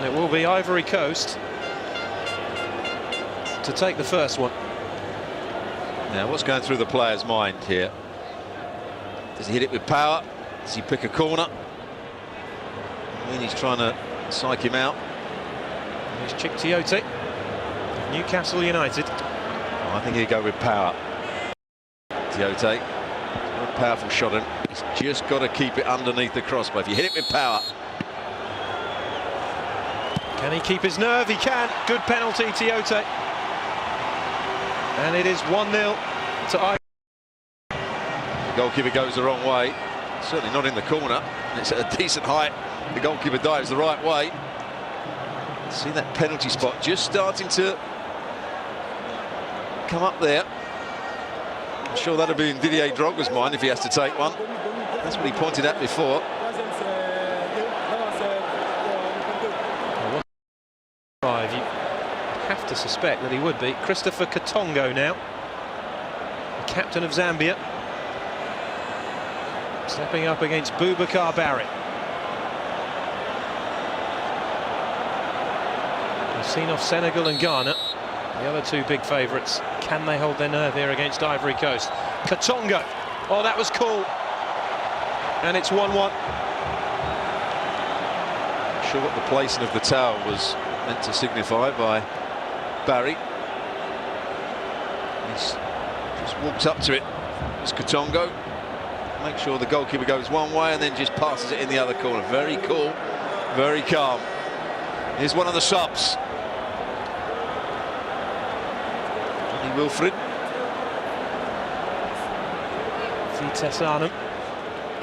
And it will be Ivory Coast to take the first one. Now, what's going through the player's mind here? Does he hit it with power? Does he pick a corner? I mean, he's trying to psych him out. Here's COTE, Newcastle United. Oh, I think he'd go with power. COTE, a powerful shot, and he's just got to keep it underneath the crossbar. If you hit it with power. Can he keep his nerve? He can. Good penalty, COTE. And it is 1-0 to Ivory. The goalkeeper goes the wrong way. Certainly not in the corner. It's at a decent height. The goalkeeper dives the right way. See that penalty spot just starting to come up there. I'm sure that'll be in Didier Drogba's mind if he has to take one. That's what he pointed at before. You have to suspect that he would be. Christopher Katongo now, the captain of Zambia, stepping up against Boubacar Barry. We've seen off Senegal and Ghana, the other two big favourites. Can they hold their nerve here against Ivory Coast? Katongo, oh, that was cool. And it's 1-1. Not sure what the placing of the towel was meant to signify by Barry. He's just walked up to it. It's Katongo. Make sure the goalkeeper goes one way and then just passes it in the other corner. Very cool, very calm. Here's one of the subs. Johnny Wilfred. Vitesse Arnhem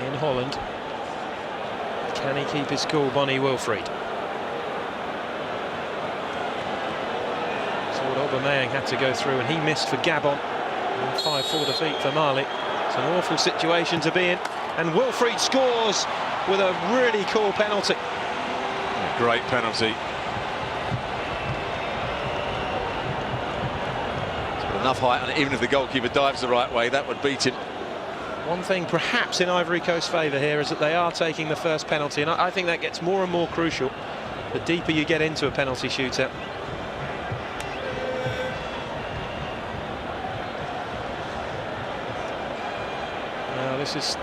in Holland. Can he keep his cool, Bonnie Wilfried? So what Aubameyang had to go through, and he missed for Gabon. 5-4 defeat for Mali. It's an awful situation to be in. And Wilfried scores with a really cool penalty. A great penalty. It's got enough height on it. Even if the goalkeeper dives the right way, that would beat him. One thing perhaps in Ivory Coast's favour here is that they are taking the first penalty, and I think that gets more and more crucial the deeper you get into a penalty shootout. Now this has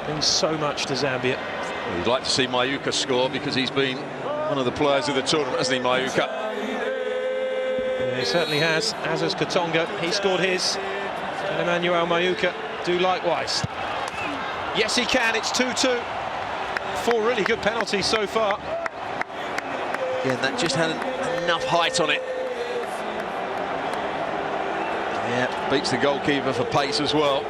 been so much to Zambia. Well, you'd like to see Mayuka score because he's been one of the players of the tournament, hasn't he, Mayuka? Yeah, he certainly has, as has Katongo. He scored his, and Emmanuel Mayuka do likewise. Yes, he can. It's 2-2. 4 really good penalties so far. Again, that just had enough height on it. Yeah, beats the goalkeeper for pace as well.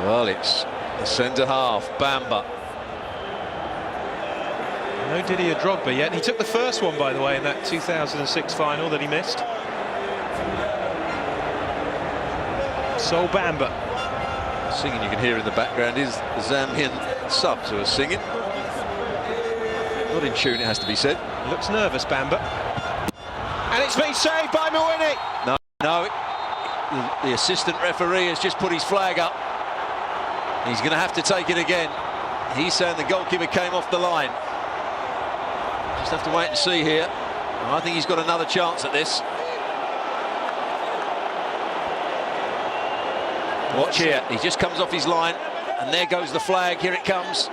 Well, it's the centre half, Bamba. No Didier Drogba yet. He took the first one, by the way, in that 2006 final that he missed. Sol Bamba. Singing you can hear in the background is the Zambian subs who are singing. Not in tune, it has to be said. Looks nervous, Bamba. And it's been saved by Mwini. No, the assistant referee has just put his flag up. He's going to have to take it again. He's saying the goalkeeper came off the line. Just have to wait and see here. I think he's got another chance at this. Watch here. He just comes off his line, and there goes the flag. Here it comes.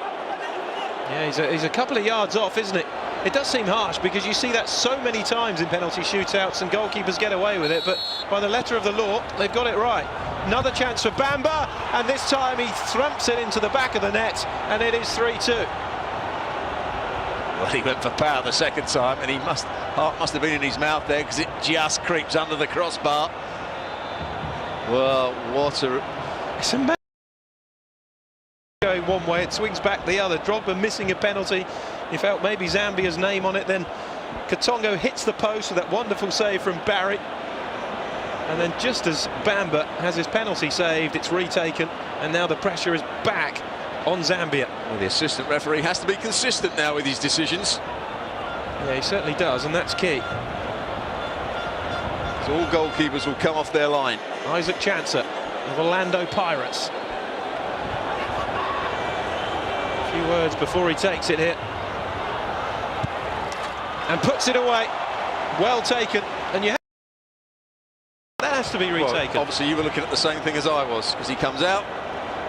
Yeah, he's a couple of yards off, isn't it? It does seem harsh because you see that so many times in penalty shootouts and goalkeepers get away with it, but by the letter of the law, they've got it right. Another chance for Bamba, and this time he thumps it into the back of the net, and it is 3-2. Well, he went for power the second time, and heart must have been in his mouth there because it just creeps under the crossbar. Well, what a... It's amazing. Going one way, it swings back the other. Drogba missing a penalty. He felt maybe Zambia's name on it. Then Katongo hits the post with that wonderful save from Barry. And then just as Bamba has his penalty saved, it's retaken. And now the pressure is back on Zambia. Well, the assistant referee has to be consistent now with his decisions. Yeah, he certainly does, and that's key. So all goalkeepers will come off their line. Isaac Chancer of Orlando Pirates. few words before he takes it here. And puts it away. Well taken. And you that has to be retaken. Well, obviously you were looking at the same thing as I was, because he comes out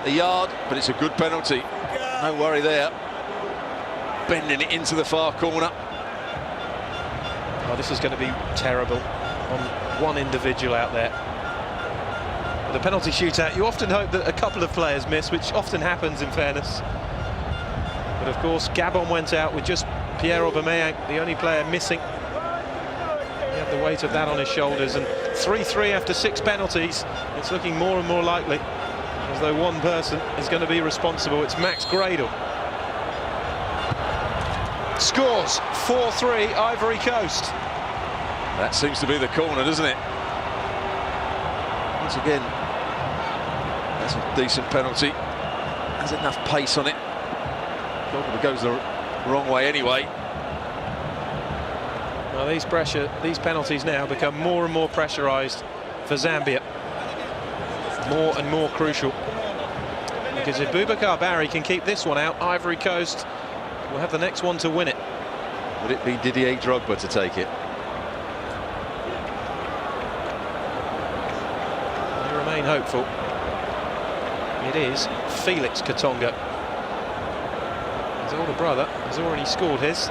a yard, but it's a good penalty. No worry there. Bending it into the far corner. Oh, this is going to be terrible on one individual out there. With a penalty shootout, you often hope that a couple of players miss, which often happens in fairness. But of course, Gabon went out with just Pierre Aubameyang, the only player missing. He had the weight of that on his shoulders, and 3-3 after 6 penalties. It's looking more and more likely as though one person is going to be responsible. It's Max Gradel. Scores 4-3 Ivory Coast. That seems to be the corner, doesn't it? Once again, that's a decent penalty. Has enough pace on it. It goes the wrong way anyway. Well, these penalties now become more and more pressurised for Zambia. More and more crucial. Because if Boubacar Barry can keep this one out, Ivory Coast will have the next one to win it. Would it be Didier Drogba to take it? They remain hopeful. It is Felix Katongo. His older brother has already scored his.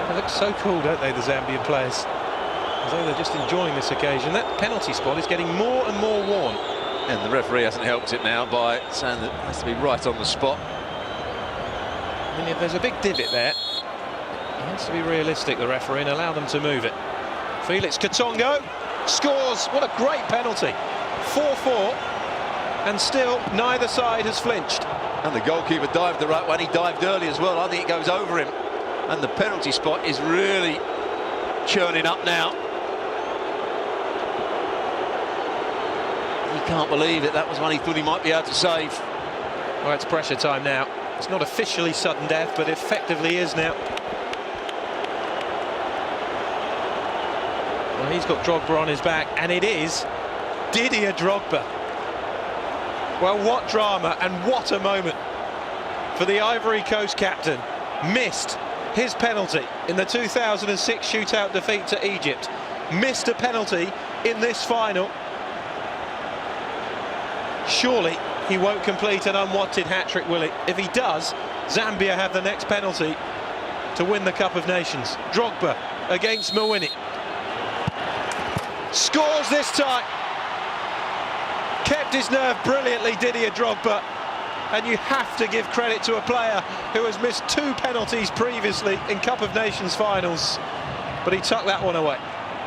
They look so cool, don't they, the Zambian players? As though they're just enjoying this occasion. That penalty spot is getting more and more worn. And the referee hasn't helped it now by saying that it has to be right on the spot. I mean, if there's a big divot there, he has to be realistic, the referee, and allow them to move it. Felix Katongo scores. What a great penalty. 4-4, and still neither side has flinched. And the goalkeeper dived the right way. He dived early as well. I think it goes over him. And the penalty spot is really churning up now. He can't believe it. That was one he thought he might be able to save. Well, it's pressure time now. It's not officially sudden death, but effectively is now. Well, he's got Drogba on his back, and it is Didier Drogba. Well, what drama and what a moment for the Ivory Coast captain. Missed his penalty in the 2006 shootout defeat to Egypt. Missed a penalty in this final. Surely he won't complete an unwanted hat-trick, will he? If he does, Zambia have the next penalty to win the Cup of Nations. Drogba against Mawini. Scores this time. Kept his nerve brilliantly, Didier Drogba. And you have to give credit to a player who has missed 2 penalties previously in Cup of Nations finals. But he tucked that one away.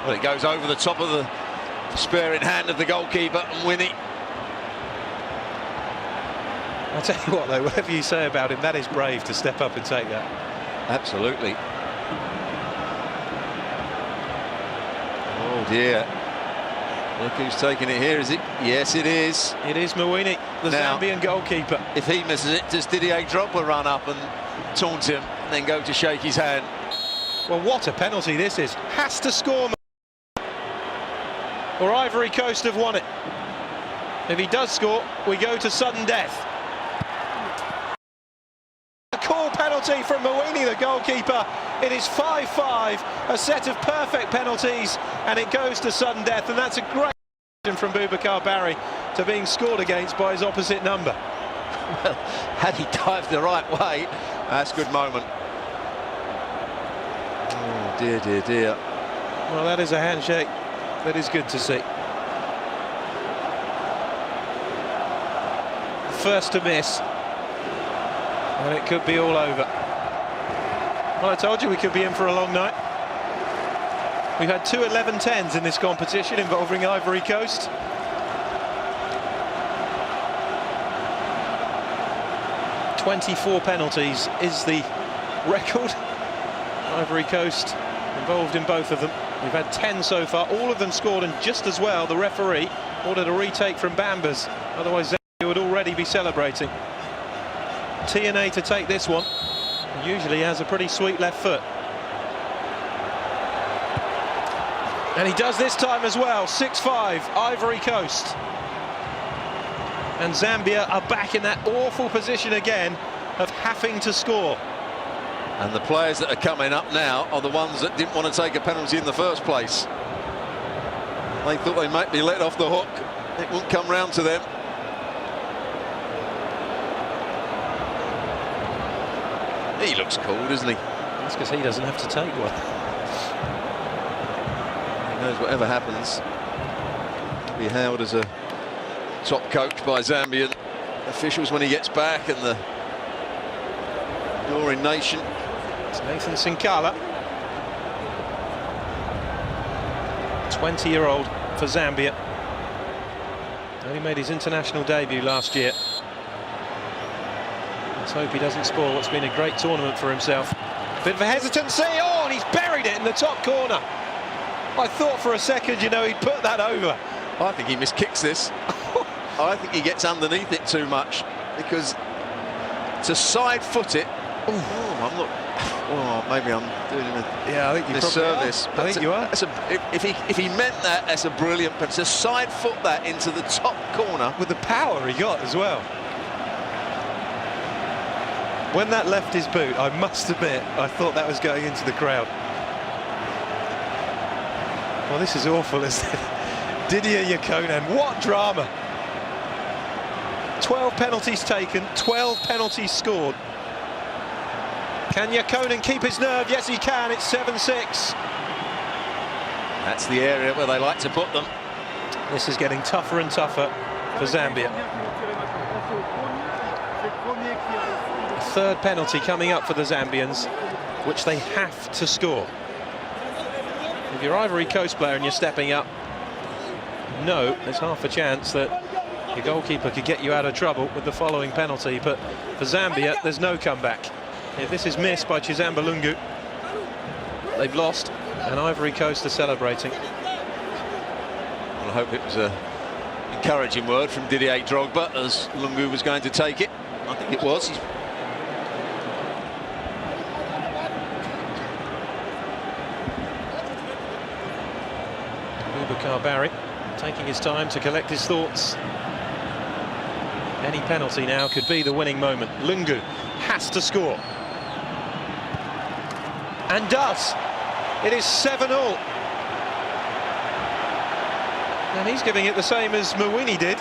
Well, it goes over the top of the sparing hand of the goalkeeper, and Winnie. I'll tell you what, though, whatever you say about him, that is brave to step up and take that. Absolutely. Oh dear. Look who's taking it here, is it? Yes, it is. It is Mawini, the Zambian goalkeeper. If he misses it, does Didier Drogba run up and taunt him and then go to shake his hand? Well, what a penalty this is. Has to score, or Ivory Coast have won it. If he does score, we go to sudden death. A cool penalty from Mawini, the goalkeeper. It is 5-5, a set of perfect penalties, and it goes to sudden death. And that's a great from Boubacar Barry to being scored against by his opposite number. Well, had he dived the right way, that's a good moment. Oh dear, dear, dear. Well, that is a handshake that is good to see. First to miss, and it could be all over. Well, I told you we could be in for a long night. We've had 2 11-10s in this competition involving Ivory Coast. "24 penalties is the record. Ivory Coast involved in both of them. We've had 10 so far, all of them scored, and just as well, the referee ordered a retake from Bambas. Otherwise, Zambia would already be celebrating. TNA to take this one. He usually has a pretty sweet left foot. And he does this time as well. 6-5, Ivory Coast. And Zambia are back in that awful position again of having to score. And the players that are coming up now are the ones that didn't want to take a penalty in the first place. They thought they might be let off the hook. It won't come round to them. He looks cool, doesn't he? That's because he doesn't have to take one. He knows whatever happens, he'll be hailed as a top coach by Zambian officials when he gets back, and the Glory Nation. It's Nathan Sinkala, 20-year-old for Zambia. Only made his international debut last year. Let's hope he doesn't spoil what's been a great tournament for himself. Bit of a hesitancy, oh, and he's buried it in the top corner. I thought for a second, you know, he'd put that over. I think he miskicks this. I think he gets underneath it too much, because to side foot it. I'm not. Oh, maybe I'm doing him I think you disservice. I think you are. If he meant that, that's a brilliant. But to side foot that into the top corner with the power he got as well. When that left his boot, I must admit, I thought that was going into the crowd. Well, this is awful, isn't it? Didier Yakonen, what drama! 12 penalties taken, 12 penalties scored. Can Yakonen keep his nerve? Yes, he can. It's 7-6. That's the area where they like to put them. This is getting tougher and tougher for Zambia. Third penalty coming up for the Zambians, which they have to score. If you're Ivory Coast player and you're stepping up, no, there's half a chance that your goalkeeper could get you out of trouble with the following penalty. But for Zambia, there's no comeback. If this is missed by Chizamba Lungu, they've lost, and Ivory Coast are celebrating. Well, I hope it was an encouraging word from Didier Drogba as Lungu was going to take it. I think it was. Boubacar Barry taking his time to collect his thoughts. Any penalty now could be the winning moment. Lungu has to score. And does. It is 7-all. And he's giving it the same as Mawini did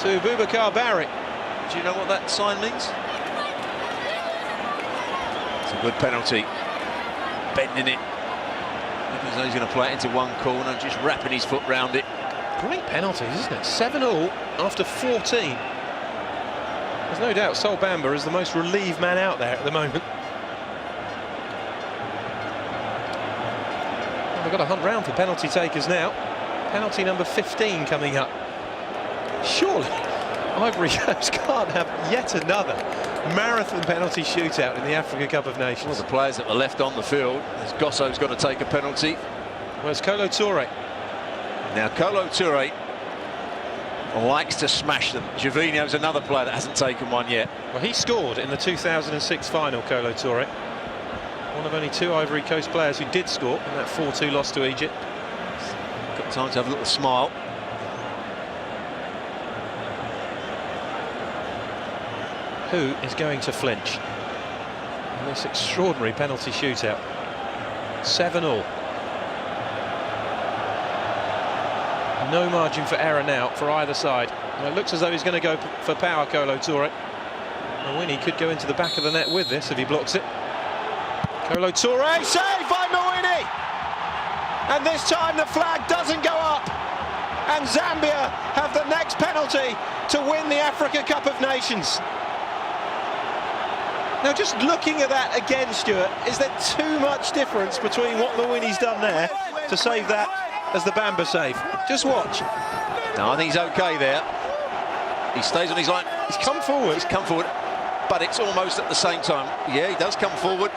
to Boubacar Barry. Do you know what that sign means? It's a good penalty. Bending it. Looks like he's going to play it into one corner, just wrapping his foot round it. Great penalties, isn't it? 7-all after 14. There's no doubt Sol Bamba is the most relieved man out there at the moment. Well, they've got to hunt round for penalty takers now. Penalty number 15 coming up. Surely Ivory Coast can't have yet another marathon penalty shootout in the Africa Cup of Nations. Well, the players that were left on the field, as Gosso's got to take a penalty. Where's Kolo Touré? Now, Kolo Touré likes to smash them. Gervinho's another player that hasn't taken one yet. Well, he scored in the 2006 final, Kolo Touré. One of only 2 Ivory Coast players who did score in that 4-2 loss to Egypt. Got time to have a little smile. Who is going to flinch in this extraordinary penalty shootout? 7-all. No margin for error now for either side. Well, it looks as though he's going to go for power, Kolo Touré. Mawini could go into the back of the net with this if he blocks it. Kolo Touré, saved by Mawini! And this time the flag doesn't go up. And Zambia have the next penalty to win the Africa Cup of Nations. Now, just looking at that again, Stuart, is there too much difference between what Mawini's done there to save that as the Bamba save? Just watch. No, I think he's okay there. He stays on his line. He's come forward. He's come forward, but it's almost at the same time. Yeah, he does come forward,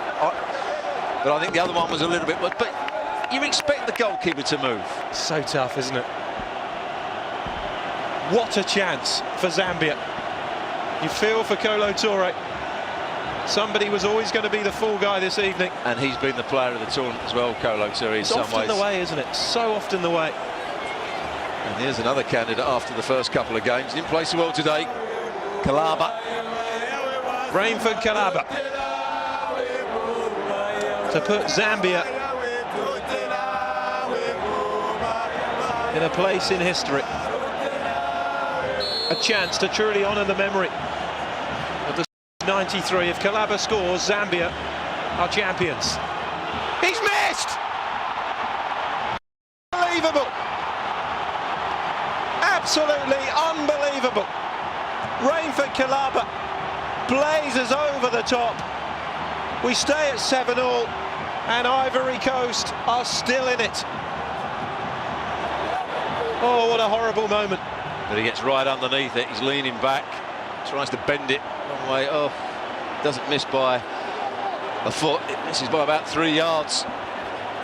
but I think the other one was a little bit. But you expect the goalkeeper to move. So tough, isn't it? What a chance for Zambia. You feel for Kolo Touré. Somebody was always going to be the fall guy this evening. And he's been the player of the tournament as well, COTE D'IVOIRE, in some ways. It's often the way, isn't it? So often the way. And here's another candidate after the first couple of games. Didn't play so well today. Kalaba. Rainford Kalaba to put Zambia in a place in history. A chance to truly honour the memory of the 93. If Kalaba scores, Zambia are champions. He's missed! Unbelievable! Absolutely unbelievable! Rainford Kalaba blazes over the top. We stay at 7-all, and Ivory Coast are still in it. Oh, what a horrible moment. But he gets right underneath it. He's leaning back, tries to bend it long way. Oh, doesn't miss by a foot. It misses by about 3 yards.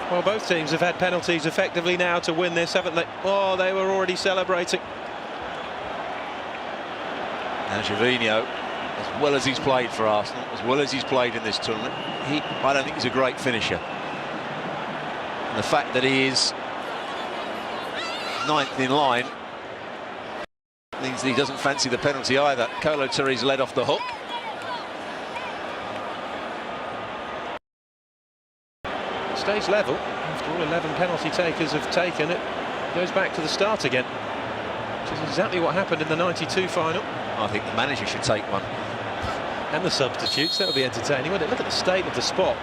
Well, both teams have had penalties effectively now to win this, haven't they? Oh, they were already celebrating. And Gervinho, as well as he's played for Arsenal, as well as he's played in this tournament, I don't think he's a great finisher. And the fact that he is 9th in line means that he doesn't fancy the penalty either. COTE D'IVOIRE's led off the hook. It stays level. After all 11 penalty takers have taken it, goes back to the start again, which is exactly what happened in the 92 final. I think the manager should take one. And the substitutes, that would be entertaining, wouldn't it? Look at the state of the spot.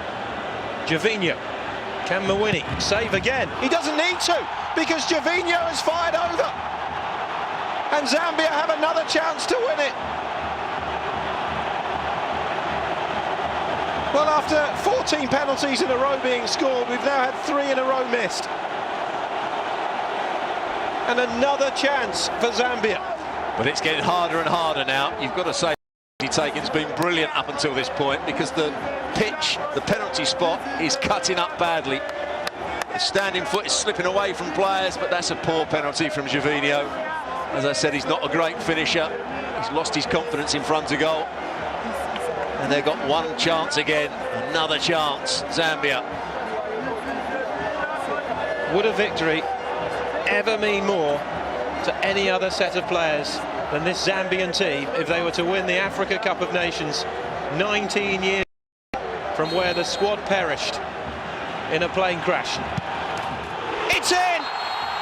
Gervinho, can Mawini save again? He doesn't need to, because Gervinho has fired over. And Zambia have another chance to win it. Well, after 14 penalties in a row being scored, we've now had 3 in a row missed. And another chance for Zambia. But it's getting harder and harder now. You've got to say taken's been brilliant up until this point, because the pitch, the penalty spot, is cutting up badly. The standing foot is slipping away from players, but that's a poor penalty from Gervinho. As I said, he's not a great finisher. He's lost his confidence in front of goal. And they've got one chance again, another chance, Zambia. Would a victory ever mean more to any other set of players than this Zambian team if they were to win the Africa Cup of Nations 19 years from where the squad perished in a plane crash? It's in!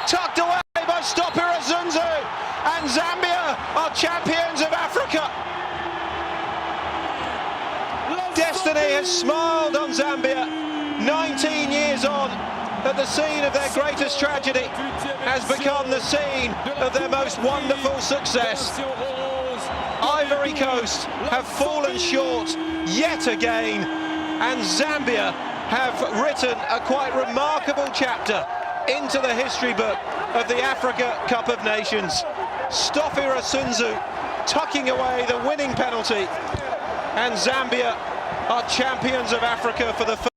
Tucked away by Stopira Zunzu, and Zambia are champions of Africa. Destiny has smiled on Zambia. 19 years on, at the scene of their greatest tragedy, has become the scene of their most wonderful success. Ivory Coast have fallen short yet again, and Zambia have written a quite remarkable chapter into the history book of the Africa Cup of Nations. Stopira Zunzu tucking away the winning penalty, and Zambia are champions of Africa for the first